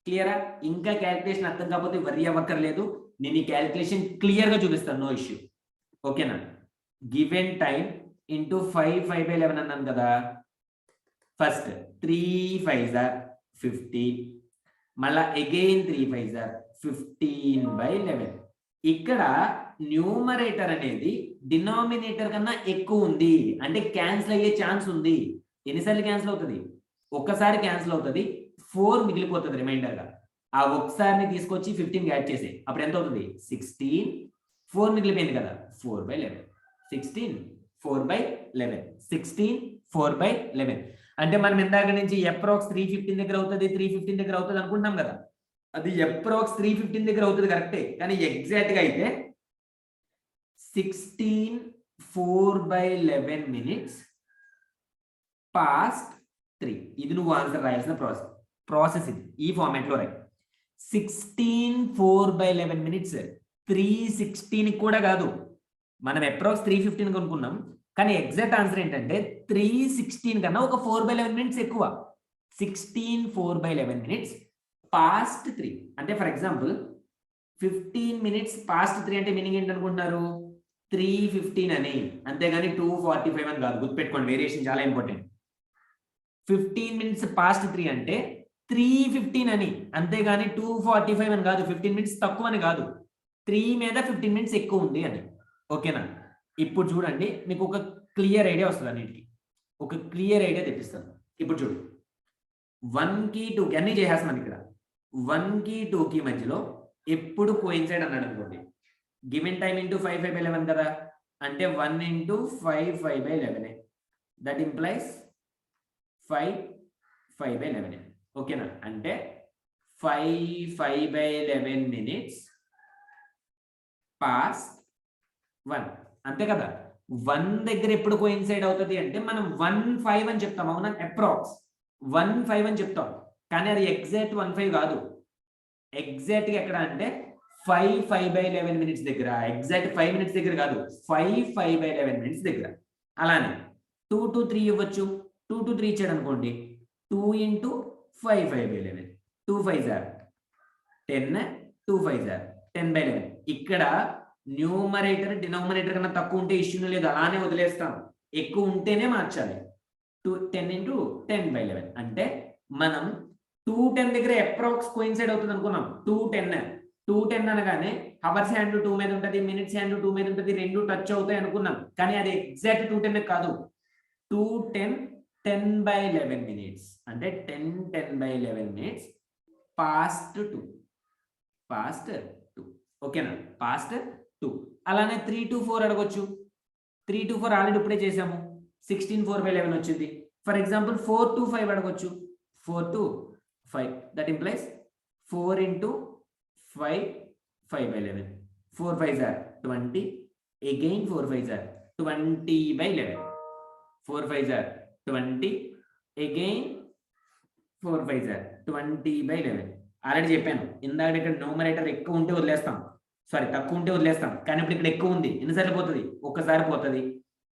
S1: క్లియరా? ఇంకా క్యాలిక్యులేషన్ అర్థం కాకపోతే వరి అవ్వక్కర్లేదు, నేను ఈ క్యాలిక్యులేషన్ క్లియర్ గా చూపిస్తాను, నో ఇష్యూ. ఓకేనా? గివెన్ టైం ఇంటూ 5/11 అన్నాను కదా. ఫస్ట్ 3 5s are 15, మళ్ళా అగైన్ 3 5s are 15/11. ఇక్కడ న్యూమరేటర్ అనేది డినామినేటర్ కన్నా ఎక్కువ ఉంది, అంటే క్యాన్సిల్ అయ్యే ఛాన్స్ ఉంది. ఎన్నిసార్లు క్యాన్సిల్ అవుతుంది? ఒక్కసారి క్యాన్సిల్ అవుతుంది. 4 మిగిలిపోతుంది రిమైండర్ గా. ఆ ఒకసారిని తీసుకొచ్చి 15 యాడ్ చేసే, అప్పుడు ఎంత అవుతుంది 16, 4 మిగిలిపోయింది కదా 4/11, 16 4/11, 16 4/11. అంటే మనం ఇందాక నుంచి అప్రాక్స్ 315 దగ్గర అవుతుంది, 315 దగ్గర అవుతుంది అనుకుంటున్నాం కదా, అది అప్రాక్స్ 315 దగ్గర అవుతుంది కరెక్టే, కానీ ఎగ్జాక్ట్ గా అయితే 16 4/11 minutes past 3. ఇది నువ్వు ఆన్సర్ రాయాల్సిన ప్రాసెస్ ఇది, ఈ ఫార్మాట్ లో రాయి. 16 4/11 minutes 316 కూడా కాదు, మనం అప్రాక్స్ 315 అనుకున్నాం, కానీ ఎగ్జాక్ట్ ఆన్సర్ ఏంటంటే 316 కన్నా ఒక 4/11 minutes ఎక్కువ. 16 4/11 minutes past 3 అంటే ఫర్ ఎగ్జాంపుల్ 15 minutes past 3 అంటే మీనింగ్ ఏంటనుకుంటున్నారు, 315 అని, అంతేగాని 245 అని కాదు, గుర్తుపెట్టుకోండి, వేరియేషన్ చాలా ఇంపార్టెంట్. 15 minutes past 3 అంటే 315 అని, అంతేగాని 245 అని కాదు, 15 minutes తక్కువ అని కాదు, 3 మీద 15 minutes ఎక్కువ ఉంది అని. ఓకేనా? ఇప్పుడు చూడండి, మీకు ఒక క్లియర్ ఐడియా వస్తుంది, అన్నిటికి ఒక క్లియర్ ఐడియా తెప్పిస్తాను. ఇప్పుడు చూడు, 1కి 2కి అన్ని చేసేస్తున్నాను ఇక్కడ. 1కి 2కి మధ్యలో ఎప్పుడు కోయిన్సైడ్ అన్నాడు అనుకోండి, గివెన్ టైమ్ ఇంటూ 5 5/11 కదా, అంటే 1 ఇంటూ 5 5/11, దట్ ఇంప్లైస్ 5 5/11. ఓకేనా? అంటే 5 5/11 minutes పాస్ట్ 1, అంతే కదా. 1 దగ్గర ఎప్పుడు కోయిన్సైడ్ అవుతుంది అంటే మనం 1 5 అని చెప్తాం, అవునా, అప్రాక్స్ 1 5 అని చెప్తాం, కానీ అది ఎగ్జాక్ట్ 1 5 కాదు. ఎగ్జాక్ట్ గా ఎక్కడ అంటే 5 5/11 minutes దగ్గర, ఎగ్జాక్ట్ 5 minutes దగ్గర కాదు, 5 5/11 minutes దగ్గర. అలానే 2 to 3 ఇవ్వచ్చు, 2 to 3 ఇచ్చాడు అనుకోండి, 2 into 5 5/11, 2 5s are 10, 2 5s are 10/11. ఇక్కడ న్యూమరేటర్ డినామినేటర్ కన్నా తక్కువ ఉంటే ఇష్యూ లేదు, అలానే వదిలేస్తాం, ఎక్కువ ఉంటేనే మార్చాలి. 10 into 10/11 అంటే మనం 210 దగ్గర అప్రాక్స్ కోయిన్సైడ్ అవుతుంది అనుకున్నాం. 210 అనగానే హవర్స్ హ్యాండ్ 2 మీద ఉంటుంది, మినిట్స్ హ్యాండ్ 2 మీద ఉంటుంది, రెండు టచ్ అవుతాయి అనుకున్నాం, కానీ అది ఎగ్జాక్ట్ 210 కాదు. 210 10/11 minutes అంటే 10 10/11 minutes పాస్ట్ 2. ఓకేనా? పాస్ట్ 2. అలానే 3 to 4 అడగొచ్చు. 3 to 4 ఆల్రెడీ ఇప్పుడే చేసాము, 16 4/11 వచ్చింది. ఫర్ ఎగ్జాంపుల్ 4 to 5 అడగొచ్చు, 4 to 5, that implies 4 into 5 5/11, 4 5s are 20, again 4 5s are 20/11, 4 5s are 20, again 4 5s are 20/11. Already చెప్పాను ఇందాక, ఇక్కడ న్యూమరేటర్ ఎక్కువ ఉంటే వదిలేస్తాం, సారీ తక్కువ ఉంటే వదిలేస్తాం, కానీ ఇప్పుడు ఇక్కడ ఎక్కువ ఉంది, ఎన్నిసార్లు పోతుంది, ఒక్కసారి పోతుంది,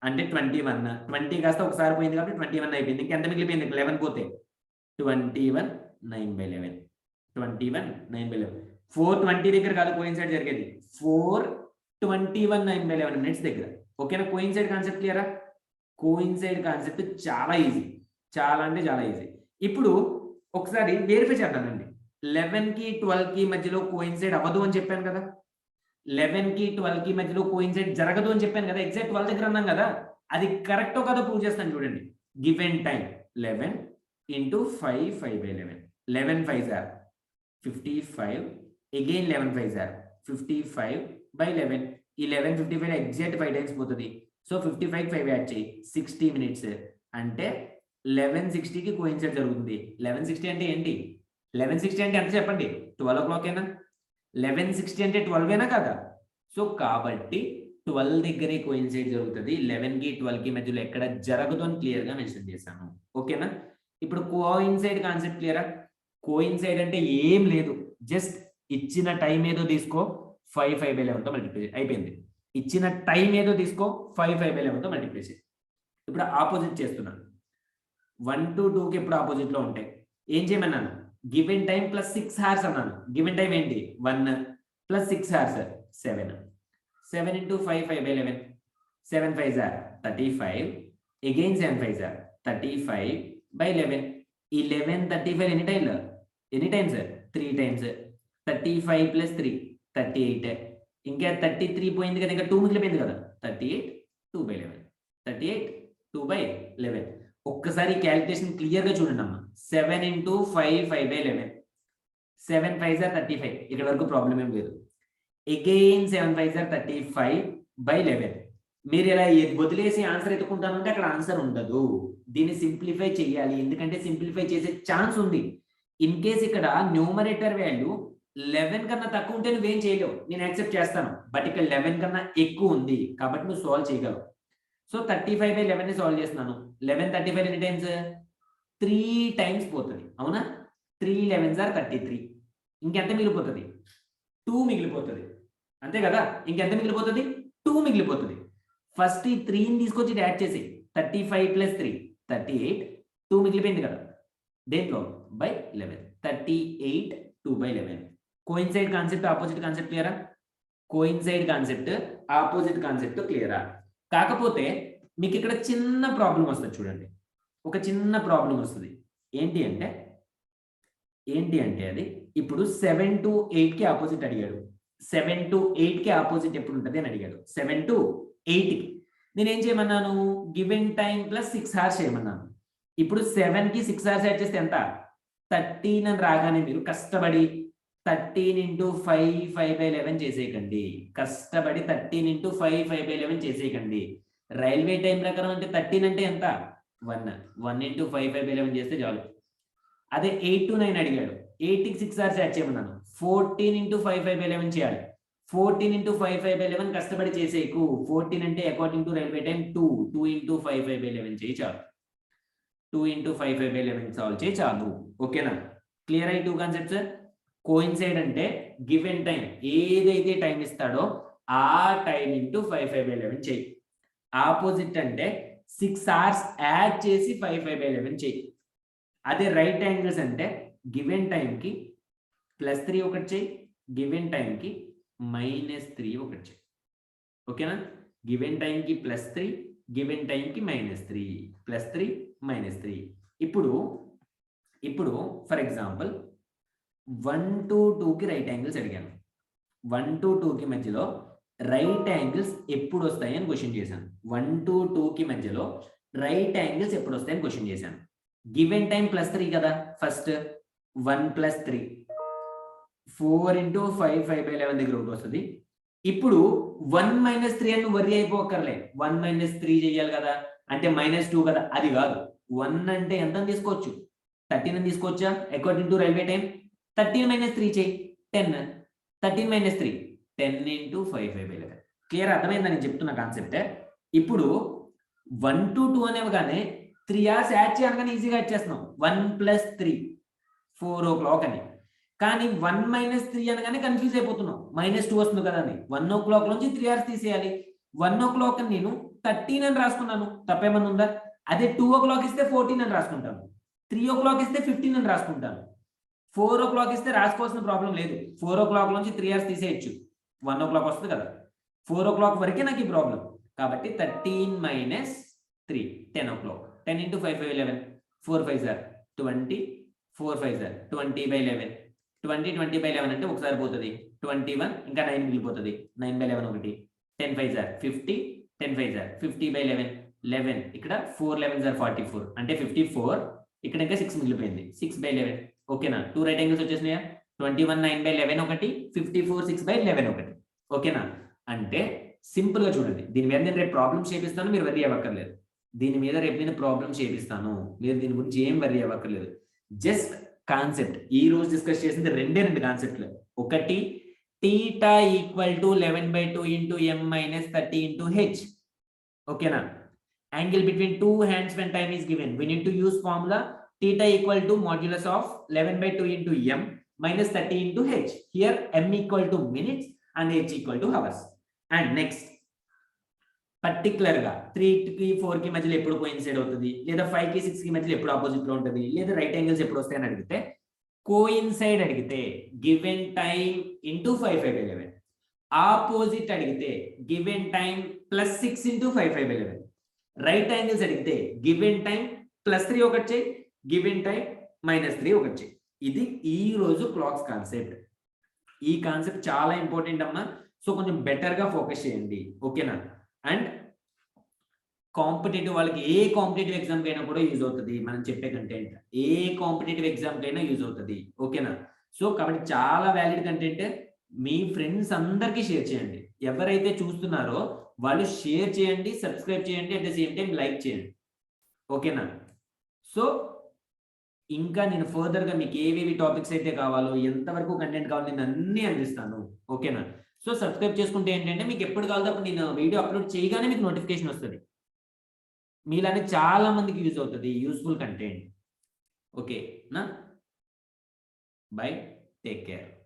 S1: అంటే 21. 20 కాస్త ఒకసారి పోయింది కాబట్టి 21 అయిపోయింది, ఇంకెంత మిగిలిపోయింది, 11 పోతే 21 9/11, 21 9/11. 420 దగ్గర కాదు కోయిన్సైడ్ జరిగేది, 421 9/11 minutes దగ్గర. ఓకేనా? కోయిన్సైడ్ కాన్సెప్ట్ క్లియరా? కోయిన్సైడ్ కాన్సెప్ట్ చాలా ఈజీ, చాలా అంటే చాలా ఈజీ. ఇప్పుడు ఒకసారి వెరిఫై చేద్దామండి. 11కి 12కి మధ్యలో కోయిన్సైడ్ అవ్వదు అని చెప్పాను కదా, 11కి 12కి మధ్యలో కోయిన్సైడ్ జరగదు అని చెప్పాను కదా, ఎగ్జాక్ట్ 12 దగ్గర అన్నాం కదా, అది కరెక్టో కాదో ప్రూవ్ చేస్తాను చూడండి. Given time 11 into 5 5/11, 11 5s are 55, again 11 5s are 55/11. 11 55 exact 5 times పోతుంది, సో 55 5 యాడ్ చేయి, 60 minutes అంటే 11:60కి కోయిన్సైడ్ జరుగుతుంది. 11:60 అంటే ఏంటి, 11:60 అంటే ఎంత చెప్పండి, 12 o'clock ఏనా? 11:60 అంటే 12 ఏనా కదా? సో కాబట్టి 12 దగ్గరే కోయిన్సైడ్ జరుగుతుంది, 11కి 12కి మధ్యలో ఎక్కడ జరగదు అని క్లియర్ గా మెన్షన్ చేశాను. ఓకేనా? ఇప్పుడు కోయిన్సైడ్ కాన్సెప్ట్ క్లియరా? కోయిన్సైడ్ అంటే ఏం లేదు, జస్ట్ ఇచ్చిన టైం ఏదో తీసుకో, 5 5/11 తో మల్టిప్లై అయిపోయింది. ఇచ్చిన టైం ఏదో తీసుకో, 5 5/11 తో మల్టిప్లై చేయి. ఇప్పుడు ఆపోజిట్ చేస్తున్నాను, 1 to 2కి ఎప్పుడు ఆపోజిట్ లో ఉంటాయి. ఏం చేయమన్నాను, గివెన్ టైం ప్లస్ 6 hours అన్నాను. గివెన్ టైం ఏంటి, 1 plus 6 hours 7. 7 into 5 5/11, 7 5s are 35, again 7 5s are 35/11. 11 35 ఎన్ని టైమ్స్ 3 times, 35 plus 3 38, ఇంకా 33 పోయింది కదా, ఇంకా 2 మిగిలిపోయింది కదా, 38 2/11, 38 2/11. ఒక్కసారి క్యాలిక్యులేషన్ క్లియర్ గా చూడండి అమ్మా. 7 into 5 5/11, 7 5s are 35. ఇక్కడ వరకు ప్రాబ్లం ఏం లేదు. Again 7 5s are 35/11. మీరు ఇలా వదిలేసి ఆన్సర్ ఎత్తుకుంటానంటే అక్కడ ఆన్సర్ ఉండదు. దీన్ని సింప్లిఫై చేయాలి, ఎందుకంటే సింప్లిఫై చేసే ఛాన్స్ ఉంది. ఇన్ కేస్ ఇక్కడ న్యూమరేటర్ వాల్యూ 11 కన్నా తక్కువ ఉంటే నువ్వేం చేయలేవు, నేను యాక్సెప్ట్ చేస్తాను. బట్ ఇక్కడ 11 కన్నా ఎక్కువ ఉంది కాబట్టి నువ్వు సాల్వ్ చేయగలవు. సో 35/11 సాల్వ్ చేస్తున్నాను. 11 35 ఎన్ని టైమ్స్? 3 టైమ్స్ పోతుంది, అవునా? 3 11s are 33. ఇంకెంత మిగిలిపోతుంది? 2 మిగిలిపోతుంది, అంతే కదా? ఇంకెంత మిగిలిపోతుంది? 2 మిగిలిపోతుంది. ఫస్ట్ ఈ 3ని తీసుకొచ్చి యాడ్ చేసి 35 + 3 38, 2 మిగిలిపోయింది కదా దేంట్లో? By 11. 38 2/11. Coincide concept opposite concept క్లియరా? కోయిన్సైడ్ కాన్సెప్ట్ ఆపోజిట్ కాన్సెప్ట్ క్లియరా? కాకపోతే మీకు ఇక్కడ చిన్న ప్రాబ్లం వస్తుంది చూడండి, ఒక చిన్న ప్రాబ్లం వస్తుంది. ఏంటి అంటే అది ఇప్పుడు 7 to 8 కి ఆపోజిట్ అడిగాడు. 7 to 8 కి ఆపోజిట్ ఎప్పుడు ఉంటుంది అని అడిగాడు. 7 to 8 కి నేనేం చేయమన్నాను? గివెన్ టైం ప్లస్ 6 hours చేయమన్నాను. ఇప్పుడు 7 కి 6 hours యాడ్ చేస్తే ఎంత? 13 అని రాగానే మీరు కష్టపడి 13 into 5 5/11 చేసేయకండి. కష్టపడి 13 into 5 5/11 చేసేయకండి. రైల్వే టైం ప్రకారం అంటే 13 అంటే ఎంత? 1 into 5 5/11 చేస్తే చాలు. అదే 8 to 9 అడిగాడు. 8 కి 6 hours యాడ్ చేయమన్నాను. 14 into 5 5/11 చేయాలి. 14 into 5 5/11 కష్టపడి చేసేకు. 14 అంటే according to railway time 2 into 5 5/11 చేయి చాలు. 2 into 5 5/11 సాల్వ్ చేయి చాలు. ఓకేనా? క్లియర్ అయ్యి 2 కాన్సెప్ట్స్. కోయిన్సైడ్ అంటే గివెన్ టైం, ఏదైతే టైం ఇస్తాడో ఆ టైం ఇంటూ 5 5/11 చేయి. ఆపోజిట్ అంటే 6 hours యాడ్ చేసి 5 5/11 చేయి. అదే రైట్ యాంగిల్స్ అంటే గివెన్ టైంకి +3 ఒకటి చేయి, గివెన్ టైంకి -3 ఒకటి చేయి. ఓకేనా? గివెన్ టైంకి +3, గివెన్ టైంకి -3, +3 -3. ఇప్పుడు ఫర్ ఎగ్జాంపుల్ 1 to 2 కి రైట్ యాంగిల్స్ అడిగాను. 1 to 2 కి మధ్యలో రైట్ యాంగిల్స్ ఎప్పుడు వస్తాయి అని క్వశ్చన్ చేశాను. 1 to 2 కి మధ్యలో రైట్ యాంగిల్స్ ఎప్పుడు వస్తాయని క్వశ్చన్ చేశాను. గివెన్ టైం +3 కదా. ఫస్ట్ 1 + 3 4 into 5 5/11 దగ్గర ఒకటి వస్తుంది. ఇప్పుడు 1 - 3 అని వర్రీ అయిపోకర్లే. 1 - 3 చేయాలి కదా, అంటే -2 కదా. అది కాదు. 1 అంటే ఎంత తీసుకోవచ్చు? 13 అని తీసుకోవచ్చా అకార్డింగ్ టు రైల్వే టైం? 13 - 3 చేయి, 10. 13 - 3 10 into 5 5/11. క్లియర్? అర్థమైందా నేను చెప్తున్న కాన్సెప్ట్? ఇప్పుడు 1 to 2 అనేవగానే 3 hours యాడ్ చేయాలని ఈజీగా యాడ్ చేస్తున్నాం. 1 + 3 4 o'clock అని. కానీ 1 - 3 అనగానే కన్ఫ్యూజ్ అయిపోతున్నాం. -2 వస్తుంది కదా అని. 1 o'clock నుంచి 3 hours తీసేయాలి. 1 o'clock అని నేను 13 అని రాసుకున్నాను, తప్పేమన్నా ఉందా? అదే 2 o'clock ఇస్తే 14 అని రాసుకుంటాను. 3 o'clock ఇస్తే 15 అని రాసుకుంటాను. 4 o'clock ఇస్తే రాసుకోవాల్సిన ప్రాబ్లం లేదు. 4 o'clock నుంచి 3 hours తీసేయచ్చు. 1 o'clock వస్తుంది కదా. 4 o'clock వరకే నాకు ఈ ప్రాబ్లం. కాబట్టి 13 - 3 10 o'clock. 10 into 5 5/11 4 5s are 20, 4 5s are 20/11. 20 20/11 అంటే ఒకసారి పోతుంది. 21 ఇంకా 9 మిగిలిపోతుంది. 9/11 ఒకటి. 10 5s are 50, 10 5s are 50/11. 11 ఇక్కడ 4 11s are 44 అంటే 54. ఇక్కడ ఇంకా 6 మిగిలిపోయింది. 6/11. ఓకేనా? 2 రైట్ యాంగిల్స్ వచ్చేసినాయా? 21 9/11 ఒకటి, 54 6/11 ఒకటి. ఓకేనా? అంటే సింపుల్ గా చూడండి. దీని మీద నేను రేపు ప్రాబ్లమ్స్ చేపిస్తాను, మీరు వర్రీ అవ్వక్కర్లేదు. దీని మీద రేపు నేను ప్రాబ్లమ్స్ చేపిస్తాను, మీరు దీని గురించి ఏం వర్రీ అవ్వక్కర్లేదు. జస్ట్ కాన్సెప్ట్ ఈ రోజు డిస్కస్ చేసింది రెండే 2 కాన్సెప్ట్లు. ఒకటి θ = 11/2 into m - 30 into h. ఓకేనా? Angle between two hands when time is given. We need to use formula θ = modulus of 11/2 into m minus 30 into h. Here m = minutes and h = hours. And next, particular గా 3 కి 4 కి మధ్యలో ఎప్పుడు coincide అవుతుంది, లేదా 5 కి 6 కి మధ్యలో ఎప్పుడు ఆపోజిట్ లో ఉంటుంది, లేదా రైట్ యాంగిల్స్ ఎప్పుడు వస్తాయని అడిగితే, కోయిన్సైడ్ అడిగితే గివెన్ టైం ఇంటూ 5 5/11. ఆపోజిట్ అడిగితే given time +6 into 5 5/11. Right angles అడిగితే గివెన్ టైం +3 ఒకటి చేయి, గివెన్ టైం -3 ఒకటి చేయి. ఇది ఈ రోజు క్లాక్స్ కాన్సెప్ట్. ఈ కాన్సెప్ట్ చాలా ఇంపార్టెంట్ అమ్మా. సో కొంచెం బెటర్ గా ఫోకస్ చేయండి. ఓకేనా? అండ్ కాంపిటేటివ్ వాళ్ళకి ఏ కాంపిటేటివ్ ఎగ్జామ్ కైనా కూడా యూజ్ అవుతుంది మనం చెప్పే కంటెంట్. ఏ కాంపిటేటివ్ ఎగ్జామ్ కైనా యూజ్ అవుతుంది. ఓకేనా? సో కాబట్టి చాలా వ్యాలిడ్ కంటెంట్. మీ ఫ్రెండ్స్ అందరికీ షేర్ చేయండి. ఎవరైతే చూస్తున్నారో వాళ్ళు షేర్ చేయండి, సబ్స్క్రైబ్ చేయండి, at the same time like చేయండి. ఓకేనా? సో ఇంకా నేను ఫర్దర్‌గా మీకు ఏవేవి టాపిక్స్ అయితే కావాలో, ఎంతవరకు కంటెంట్ కావాలో నేను అన్నీ అందిస్తాను. ఓకేనా? సో సబ్స్క్రైబ్ చేసుకుంటే ఏంటంటే మీకు ఎప్పుడు కావాలో అప్పుడు నేను వీడియో అప్లోడ్ చేయగానే మీకు నోటిఫికేషన్ వస్తది. మీలానే చాలా మందికి యూజ్ అవుతది. Useful content. ఓకేనా? బై. Take care.